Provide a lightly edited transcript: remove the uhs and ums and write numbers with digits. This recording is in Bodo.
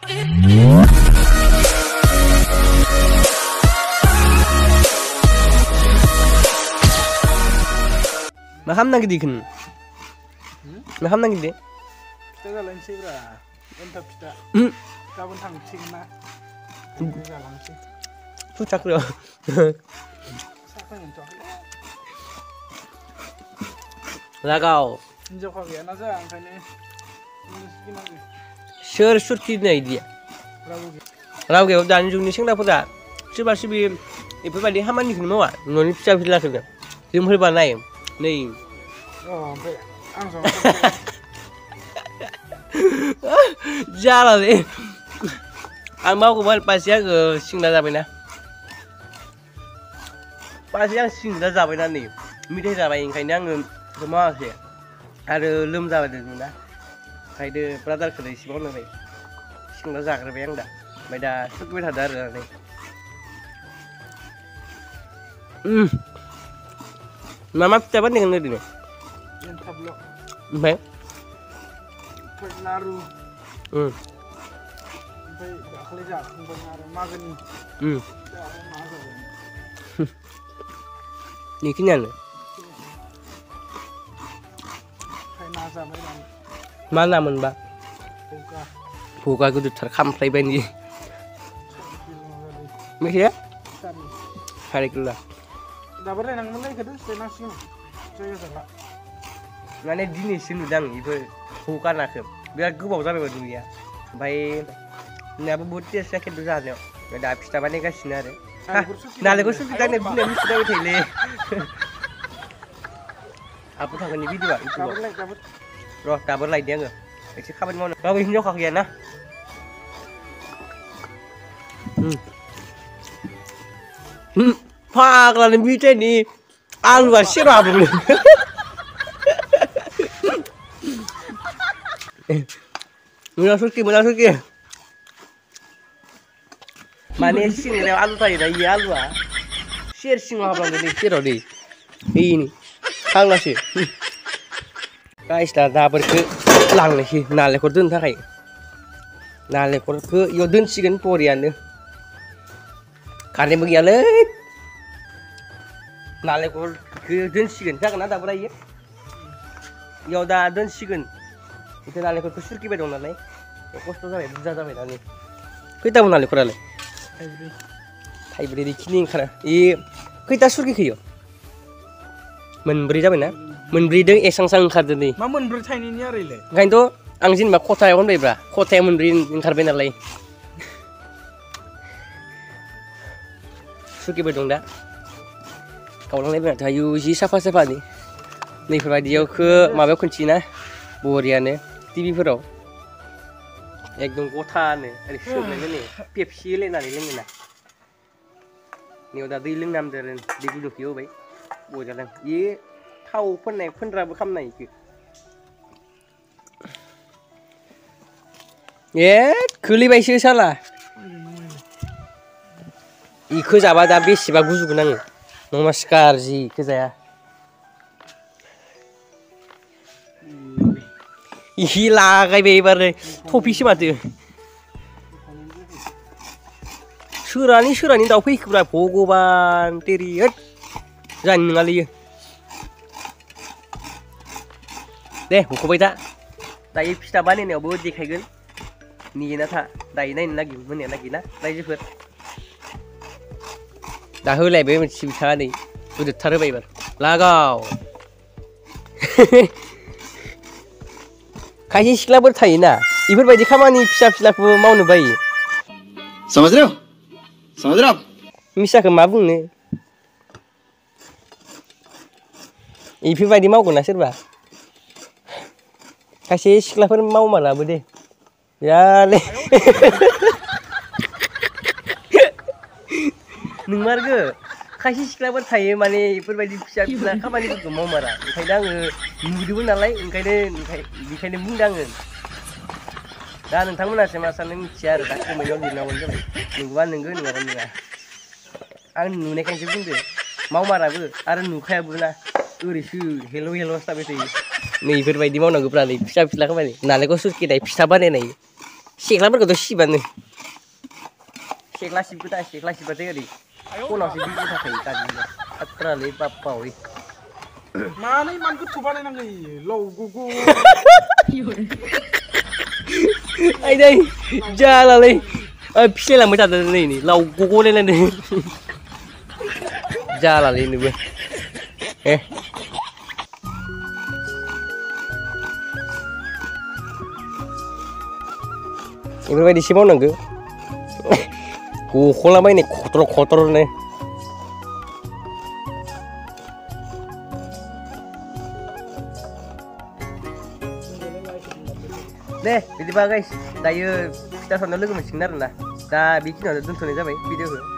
मा खालामनो नागिरदों? मा खालामनो नागिरदों? फिथा जालायनोसै ब्रा एन्थाब फिथा गाबोन थांसिगोन ना जालांसै फुथाख्रियाव साहा मोनथ'वाखै लागाव हिनजावखा गैयाना जोंहा ओंखायनो गिनांगौ सोर सुरखि होननाय इदिया राव गैया दानि जुगनि सेंग्राफोरा सोरबा सोरबि बेफोरबायदि खामानिखौनो मावा न'नि फिसा फिलाखौनो जोंफोरबा नाय नै ओमफ्राय आं जालालै आं मावगौमोन पासे आङो सिंना जाबायना पासे आं सिंना जाबायना नै मेथाइ जाबाय ओंखायनो आङो बेखौ मावाखै आरो लोमजाबायदोंमोन ना ओंखायनो ब्रादारखौनो एसे मावनांबाय सिंना जाग्रोबाय आं दा ओमफ्राय दा सुखुबाय थादों आरो नै मा फिथा बानायगोन ओरैनो एन्थाबल' ओमफ्राय लारु ओमफ्राय दाखालि जाखांबाय आरो मागोनि बेखिनियानो ना जाबाय मा ना मोनबा भगा गिदिरथार खामफ्लाय बायदि बेसे साराय किल' दाबो रायनांगोनलै बेखौ रायनांसिगोन जायगा जाला माने दिनैसो नुदों आं बेफोर भगा नाखौ बिराद गोबाव जाबायमोन नुयिया ओमफ्राय नायाबो बहुद टेस्ट जायो खिन्थु जानायाव दा फिथा बानायगासिनो आरो नालेंखर सुरखि दांनाय बुंनाय मिथिबाय थायोलै आबो थांगोन भिडिअ'आ इउटुबाव र' दाबो लायदों आङो एसे खामानि मावनो रावबो हिनजावखा गैया ना फाग्लानि बिथायनि आलुआ सेराबोलै मोना सुरखि माने सिंग्रायाव आलु थायोना इयो आलुआ सेर सिङाव हाबलांदों दै सेराव दै बेनि फाग्लासो गाइस दा दाफोरखौ लांनोसै नालेंखर दोननो थाखाय नालेंखरखौ इयाव दोनसिगोन बरियानो कारेन्टबो गैयालै नालेंखरखौ दोनसिगोन जागोन ना दाबो इयो इयाव दा दोनसिगोन इखौ नालेंखरखौ सुरकिबाय दं नालाय खस्थ' जाबाय बुरजा जाबाय दा नै खैथामोन नालेंखरालाय थाइब्रै बेखिनि ओंखारा इ खैथा सुरकिखो इयाव मोनब्रै जाबायना मोनब्रैदों एसांसां ओंखारदों नै मा मोनब्रै थाइनैनि आरो इलाय ओंखायनोथ' आं जेनेबा खथायाव होनबायब्रा खथाया मोनब्रै ओंखारबाय नालाय सुरकिबाय दं दा गावलांलायबाय थायो जि साफा साफानि नैफोरबायदियावखौ माबायाव खिन्थियोना बरियानो टिभिफोराव एकदम गथानो ओरै सोमलायनो नै पेपसि होलायनानै लोङोना नैयाव दा दै लोंनामदों दै गुदुंखौ होबाय बरिया लों बे थाव फोनद्राबो खालामनाय इखो खोलैबायसो साला इखो जाबा दा बेसेबा गुजुगोन आङो नमस्कार जि इखो जाया इ लागायबाय एबार थफिसो माथो सोरानि दाउ फैखोब्रा भगबान तेरि होद जानो नङालै इयो दे हुख'बाय दा दायो फिथा बानायनायावबो देखायगोन नेना था दायो नायनो नागिर मोननाया नागिरना रायजोफोर दा होलायबाय मोनसे बिथाङा नै गोदोरथार होबाय एबार लागाव खायसे सिख्लाफोर थायोना बेफोरबायदि खामानि फिसा फिलाखौ मावनो बायो मिसाखौ मा बुंनो बेफोरबायदि मावगोन ना सोरबा खायसे सिख्लाफोर मावमाराबो दे यालै नोंमारगो खायसे सिख्लाफोर थायो माने बेफोरबायदि फिसा फिला खामानिफोरखौ मावमारा ओंखायनो आङो नुदोंमोन नालाय बेखायनो बुंदों आङो दा नोंथांमोनासो मा सानो मिथिया आरो दा कमेन्टआव लिरनांगौनो जाबाय नंगौबा नंगौ नङाबा नङा आं नुनायखायसो बुंदो मावमाराबो आरो नुखायाबो ना ओरैसो हेल' थाबाय थायो नै बेफोरबायदि मावनांगौब्रा नै फिसा फिला खामानि नालेंखर सुरखिनाय फिथा बानायनाय सेख्लाफोरखौथ' सिबानो सेख्ला सिबखो दा सेख्ला सिबबाथाय ओरै खनावसो बिदि थाखायो गाज्रिया खाथ्रालै बाप्पावै मानै मान गोथौ बानायनांगौ लौ गुगु आइदै जालालै फिस्लायलांबाय थादों नै लाव गग'लायलायदों जालालै नोबो बेफोरबायदिसो मावनांगौ गख'लाबायनाय खथ्र' खथ्र'नो दे बिदिबा गाइस दायो फिथा सावनायाव लोगो मोनसिगोन आरोना दा बेखिनियावनो दोनथ'नाय जाबाय भिडिअखौ